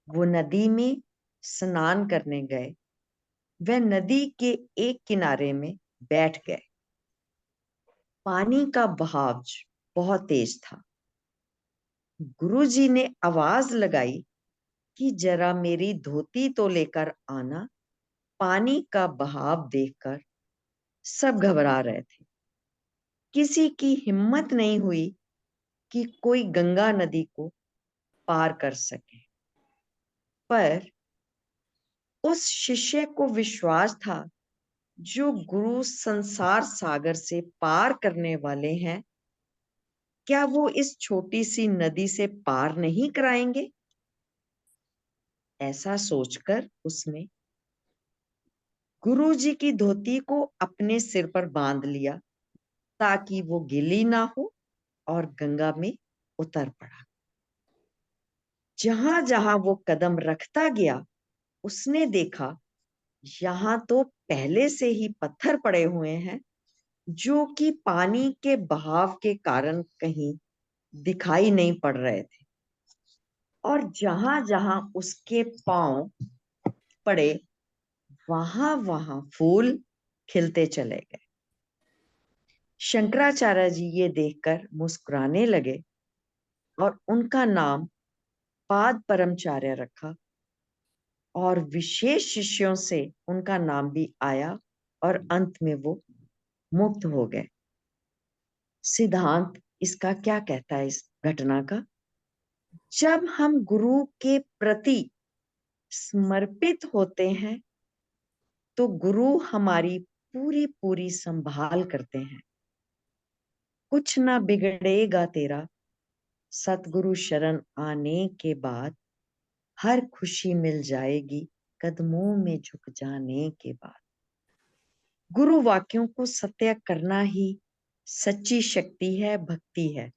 A: वो नदी में स्नान करने गए। वह नदी के एक किनारे में बैठ गए। पानी का बहाव बहुत तेज था। गुरुजी ने आवाज लगाई कि जरा मेरी धोती तो लेकर आना। पानी का बहाव देखकर सब घबरा रहे थे। किसी की हिम्मत नहीं हुई कि कोई गंगा नदी को पार कर सके। पर उस शिष्य को विश्वास था जो गुरु संसार सागर से पार करने वाले हैं, क्या वो इस छोटी सी नदी से पार नहीं कराएंगे। ऐसा सोचकर उसने गुरुजी की धोती को अपने सिर पर बांध लिया ताकि वो गीली ना हो और गंगा में उतर पड़ा। जहां जहां वो कदम रखता गया उसने देखा यहाँ तो पहले से ही पत्थर पड़े हुए हैं जो कि पानी के बहाव के कारण कहीं दिखाई नहीं पड़ रहे थे, और जहां जहां उसके पांव पड़े वहां वहां फूल खिलते चले गए। शंकराचार्य जी ये देखकर मुस्कुराने लगे और उनका नाम पाद परमचार्य रखा, और विशेष शिष्यों से उनका नाम भी आया और अंत में वो मुक्त हो गए। सिद्धांत इसका क्या कहता है इस घटना का? जब हम गुरु के प्रति समर्पित होते हैं तो गुरु हमारी पूरी पूरी संभाल करते हैं। कुछ ना बिगड़ेगा तेरा, सतगुरु शरण आने के बाद हर खुशी मिल जाएगी कदमों में झुक जाने के बाद। गुरु वाक्यों को सत्य करना ही सच्ची शक्ति है, भक्ति है।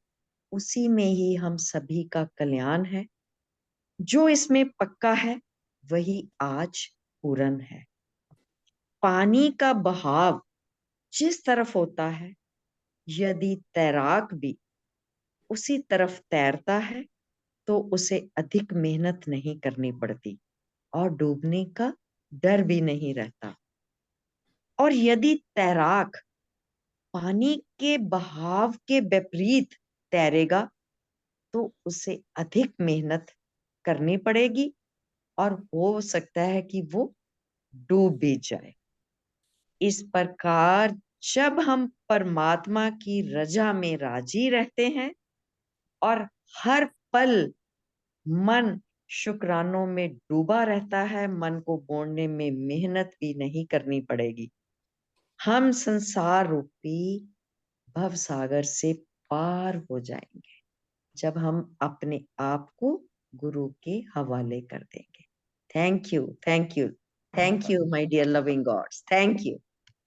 A: उसी में ही हम सभी का कल्याण है। जो इसमें पक्का है वही आज पूर्ण है। पानी का बहाव जिस तरफ होता है, यदि तैराक भी उसी तरफ तैरता है तो उसे अधिक मेहनत नहीं करनी पड़ती और डूबने का डर भी नहीं रहता। और यदि तैराक पानी के बहाव के विपरीत तैरेगा तो उसे अधिक मेहनत करनी पड़ेगी और हो सकता है कि वो डूब भी जाए। इस प्रकार जब हम परमात्मा की रजा में राजी रहते हैं और हर पल मन शुक्रानों में डूबा रहता है, मन को बोलने में मेहनत भी नहीं करनी पड़ेगी, हम संसार रूपी भव सागर से पार हो जाएंगे जब हम अपने आप को गुरु के हवाले कर देंगे। Thank you, thank you, thank you my dear loving gods, thank you.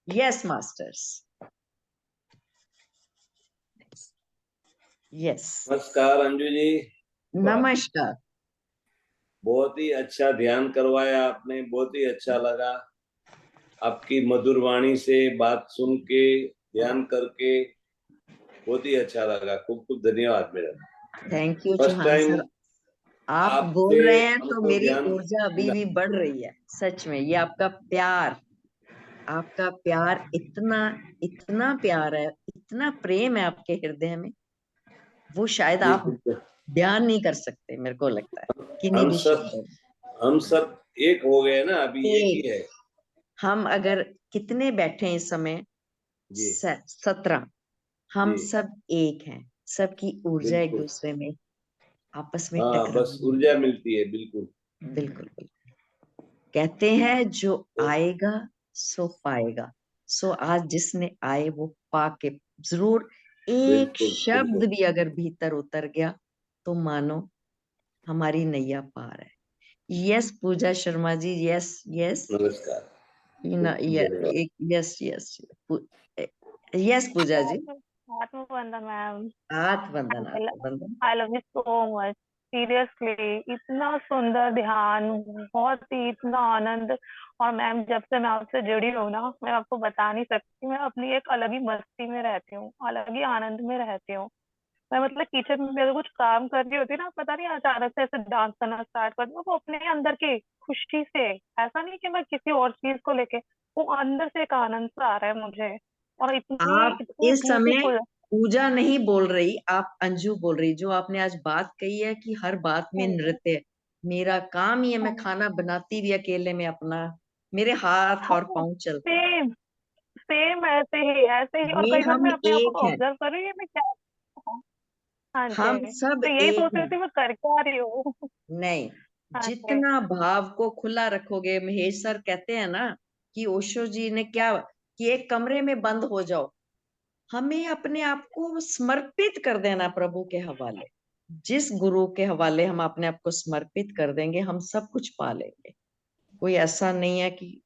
A: Yes masters, yes.
C: नमस्कार अंजू जी।
A: नमस्कार।
C: बहुत ही अच्छा ध्यान करवाया आपने, बहुत ही अच्छा लगा आपकी मधुर वाणी से बात सुन के, ध्यान करके बहुत ही अच्छा लगा। खूब खूब धन्यवाद मेरा।
A: Thank you
C: first
A: Chauhan
C: time
A: sir, आप
C: आपसे
A: बोल रहे हैं तो
C: हमको
A: मेरी
C: ध्यान
A: ऊर्जा अभी भी बढ़ रही है। सच में ये आपका प्यार इतना इतना प्यार है, इतना प्रेम है आपके हृदय में, वो शायद आप बयान नहीं कर सकते। मेरे को लगता है किन्हीं भी शब्दों में।
C: हम सब एक हो गए ना, अभी एक ही है।
A: हम अगर कितने बैठे इस समय?
C: जी
A: 17। हम
C: जी
A: सब एक हैं, सबकी ऊर्जा एक
C: बिल्कुल।
A: दूसरे में आपस में
C: हाँ बस
A: टकराव।
C: ऊर्जा मिलती है, बिल्कुल।
A: बिल्कुल बिल्कुल। कहते हैं जो
C: तो
A: आएगा सो पाएगा। सो आज जिसने आए वो पाके जरूर, एक
C: बिल्कुल
A: शब्द
C: बिल्कुल।
A: भी अगर भीतर उतर गया तो मानो हमारी नैया पार है। यस पूजा शर्मा जी, यस यस।
C: नमस्कार। धन्यवाद।
A: Yes yes. यस पूजा जी।
B: आत्मवंदन मैम।
A: हाथ वंदन, हाथ वंदन।
B: I love you so much. Seriously इतना सुंदर ध्यान, बहुत ही इतना आनंद। और मैम जब से मैं आपसे जुड़ी हूँ ना, मैं आपको बता नहीं सकती, मैं अपनी एक अलग ही मस्ती में रहती हूँ, अलग ही आनंद में रहती हूँ। मैं मतलब किचन में भी अगर कुछ काम कर रही होती ना, पता नहीं अचानक से ऐसे डांस करना स्टार्ट कर दूँ, वो अपने अंदर की खुशी से। ऐसा नहीं कि मैं किसी और चीज को लेके, वो अंदर से एक आनंद सा आ रहा है मुझे। और इतनी
A: आप
B: इतनी
A: इस समय
B: ब्यूटीफुल।
A: पूजा नहीं बोल रही, आप अंजू बोल रही। जो आपने आज बात कही है कि हर बात में नृत्य है। मेरा काम ही है, मैं खाना बनाती भी अकेले में अपना, मेरे हाथ और पांव चलते हैं।
B: सेम सेम ऐसे ही। और
A: ये
B: कई बार
A: हम
B: मैं अपने आप
A: एक
B: को
A: हैं।
B: ऑब्जर्व कर रही हूँ, ये मैं क्या। हाँ
A: हम
B: जी।
A: सब
B: तो यही
A: एक
B: सोच रही
A: हैं।
B: थी मैं कर क्या रही हूँ।
A: नहीं,
B: हाँ जी।
A: जितना भाव को खुला रखोगे, महेश सर कहते हैं ना कि ओशो जी ने क्या, कि एक कमरे में बंद हो जाओ। हमें अपने आप को समर्पित कर देना प्रभु के हवाले। जिस गुरु के हवाले हम अपने आप को समर्पित कर देंगे, हम सब कुछ पा लेंगे। कोई ऐसा नहीं है कि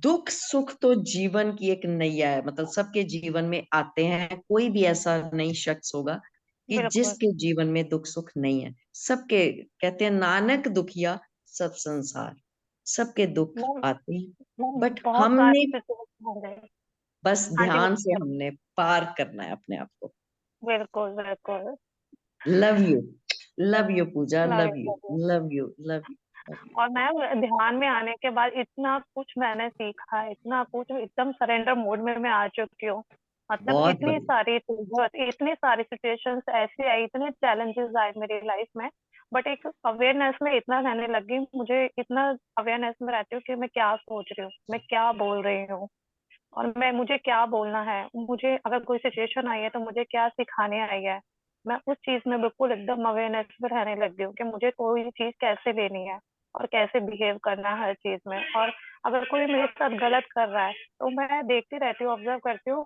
A: दुख सुख तो जीवन की एक नैया है, मतलब सबके जीवन में आते हैं। कोई भी ऐसा नहीं शख्स होगा कि
B: बिल्कुल।
A: जिसके जीवन में दुख सुख नहीं है। सबके, कहते हैं नानक दुखिया सब संसार, सबके दुख
B: मैं
A: आते हैं।
B: मैं
A: बट
B: बहुत
A: हमने
B: सारी सिचुएशन हो गई।
A: बस
B: हाँ जी
A: ध्यान से
B: बोलिए।
A: हमने पार करना है अपने आप को।
B: बिल्कुल बिल्कुल।
A: लव यू, लव यू पूजा,
B: नहीं,
A: लव यू,
B: नहीं।
A: Love you, love you, love you.
B: और मैम ध्यान में आने के बाद इतना कुछ मैंने सीखा है, इतना कुछ, एकदम सरेंडर मोड में मैं आ चुकी हूँ। मतलब
A: बहुत
B: इतनी
A: बढ़िया।
B: सारी चीजें, इतनी सारी सिचुएशंस ऐसी आई, इतने चैलेंजेस आए मेरी लाइफ में। बट एक अवेयरनेस में इतना रहने लगी, मुझे इतना अवेयरनेस में रहती हूँ कि मैं क्या सोच रही हूँ, मैं क्या बोल रही हूँ, और मैं मुझे क्या बोलना है, मुझे अगर कोई सिचुएशन आई है तो मुझे क्या सिखाने आई है। मैं उस चीज में बिल्कुल एकदम अवेयरनेस में रहने लग गई हूँ कि मुझे कोई चीज कैसे लेनी है और कैसे बिहेव करना है हर चीज में। और अगर कोई मेरे साथ गलत कर रहा है तो मैं देखती रहती हूँ, ऑब्जर्व करती हूँ।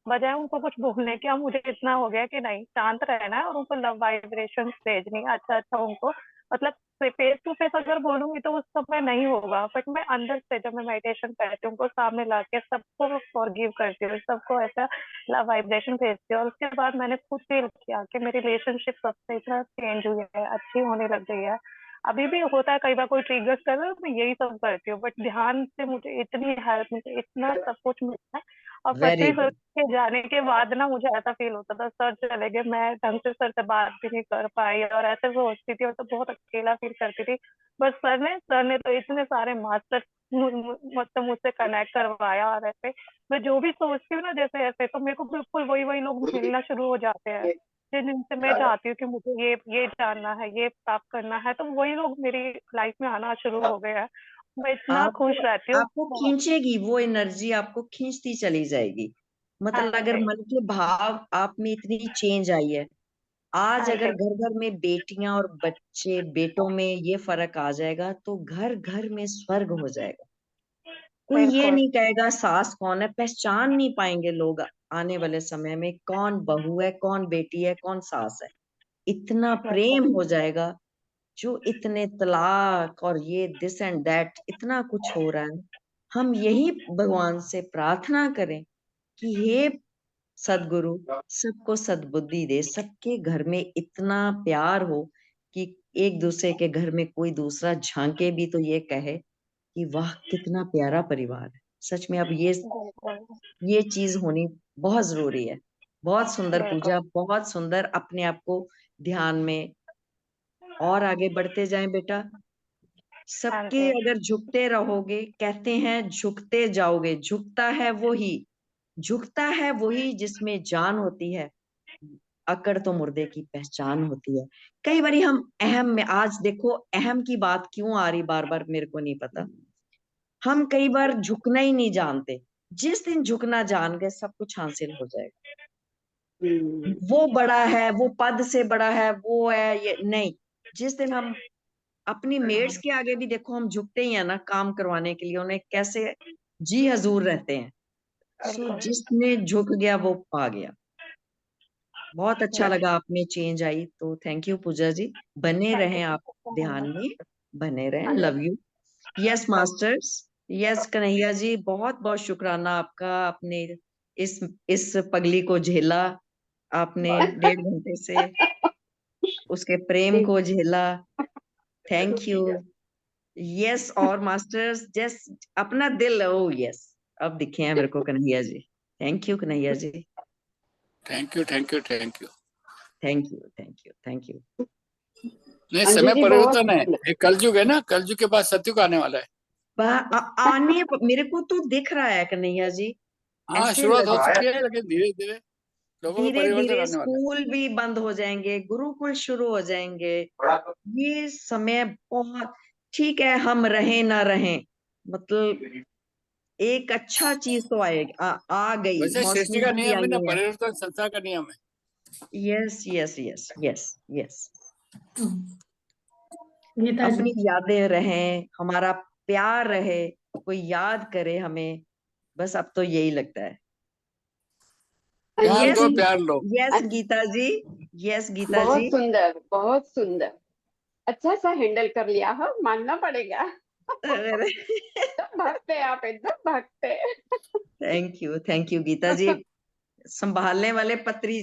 B: बजाय उनको कुछ बोलने के, अब मुझे इतना हो गया कि नहीं, शांत रहना है और उनको लव वाइब्रेशन भेजनी है, अच्छा अच्छा उनको। मतलब फेस टू फेस अगर बोलूंगी तो उस समय नहीं होगा, बट मैं अंदर से जब मैं मेडिटेशन करती हूँ, उनको सामने ला के सबको फॉरगिव करती हूँ, सबको ऐसा लव वाइब्रेशन भेजती हूँ। और उसके बाद मैंने खुद फील किया कि मेरी रिलेशनशिप सबसे इतना चेंज हुई है, अच्छी होने लग गई है। अभी भी होता है कई बार कोई ट्रिगर्स कर रहा है, मैं यही सब करती हूँ, बट ध्यान से मुझे इतनी हेल्प, मुझे इतना सब कुछ मिलता है। और
A: वेरी
B: 25 वर्ष
A: गुड।
B: के जाने के बाद ना, मुझे ऐसा फील होता था सर चले गए, मैं ढंग से सर से बात भी नहीं कर पाई, और ऐसे सोचती थी और तो बहुत अकेला फील करती थी। बस सर ने तो इतने सारे मास्टर मतलब मुझसे कनेक्ट करवाया। और ऐसे मैं जो भी सोचती हूँ ना, जैसे ऐसे, तो मेरे को बिल्कुल वही वही लोग मिलना शुरू हो जाते हैं, जिनसे मैं चाहती हूँ कि मुझे ये जानना है, ये प्राप्त करना है, तो वही लोग मेरी लाइफ में आना शुरू हो गए हैं। मैं इतना खुश
A: आपको
B: रहती हूँ।
A: आपको खींचेगी वो एनर्जी, आपको खींचती चली जाएगी।
B: हाँ
A: मतलब अगर
B: जी।
A: मन के भाव आप में इतनी चेंज आई है, आज
B: हाँ
A: अगर
B: जी।
A: घर घर में बेटियां और बच्चे, बेटों में ये फर्क आ जाएगा तो घर घर में स्वर्ग हो जाएगा। कोई ये
B: बिल्कुल।
A: नहीं कहेगा सास कौन है, पहचान नहीं पाएंगे लोग आने वाले समय में, कौन बहू है, कौन बेटी है, कौन सास है। इतना
B: बिल्कुल।
A: प्रेम हो जाएगा। जो इतने तलाक और ये दिस एंड दैट इतना कुछ हो रहा है, हम यही भगवान से प्रार्थना करें कि हे सदगुरु सबको सद्बुद्धि दे, सबके घर में इतना प्यार हो कि एक दूसरे के घर में कोई दूसरा झांके भी तो ये कहे कि वाह कितना प्यारा परिवार है। सच में अब
B: बिल्कुल।
A: ये चीज होनी बहुत जरूरी है। बहुत सुंदर
B: बिल्कुल।
A: पूजा, बहुत सुंदर। अपने आप को ध्यान में और आगे बढ़ते जाएं बेटा।
B: हाँ
A: सबके
B: जी।
A: अगर झुकते रहोगे, कहते हैं झुकते जाओगे। झुकता है वही जिसमें जान होती है। अकड़ तो मुर्दे की पहचान होती है। कई बारी हम अहम में, आज देखो अहम की बात क्यों आ रही बार बार मेरे को नहीं पता। हम कई बार झुकना ही नहीं जानते। जिस दिन झुकना जान गए सब कुछ हासिल हो जाएगा। वो बड़ा है, वो पद से बड़ा है, वो है ये नहीं। जिस दिन हम अपनी मेड्स के आगे भी देखो हम झुकते ही है ना काम करवाने के लिए, उन्हें कैसे जी हजूर रहते हैं। सो जिसने झुक गया वो पा गया। बहुत अच्छा लगा आपने चेंज आई, तो थैंक यू पूजा जी। बने रहें आप ध्यान में, बने रहें। Love you. Yes masters, yes Kanhaiya ji, बहुत बहुत शुक्राना आपका। आपने इस पगली को झेला, आपने 1.5 घंटे से उसके प्रेम को झेला। Thank you. यस और मास्टर्स, जस्ट अपना दिल, ओ यस, अब दिखे हैं मेरे को Kanhaiya ji. Thank you Kanhaiya ji.
E: Thank you thank you thank you.
A: Thank you thank you thank you.
E: नहीं,
D: अंजू
E: समय
D: जी
E: परिवर्तन है,
D: बहुत
E: ये कलयुग है ना, कलयुग के बाद सतयुग आने वाला है।
A: आने मेरे को तो दिख रहा है कन्हैया जी,
E: हाँ,
A: ऐसे
E: शुरुआत हो
A: लग
E: चुकी है, लेकिन धीरे धीरे लोगों में
A: धीरे
E: परिवर्तन
A: धीरे
E: आने वाला है।
A: स्कूल भी बंद हो जाएंगे, गुरुकुल शुरू हो जाएंगे। ये समय बहुत ठीक है, हम रहें ना रहें, मतलब एक अच्छा चीज तो आएगी, आ गई,
E: वैसे सृष्टि
A: मौसमी
E: का
A: भी
E: नियम है ना,
A: आई है।
E: परिवर्तन संसार का नियम है।
A: Yes yes yes yes yes.
D: Gita ji.
A: अपनी यादें रहें, हमारा प्यार रहे, कोई याद करे हमें, बस अब तो यही लगता है।
E: प्यार
A: यस
E: दो,
D: अंजू जी
E: प्यार लो।
A: यस गीता जी, यस गीता जी।
D: बहुत सुंदर, बहुत सुंदर, अच्छा सा हैंडल कर लिया हो, मानना पड़ेगा। भक्त है आप, एकदम भक्त है।
A: थैंक यू गीता जी। संभालने वाले पत्री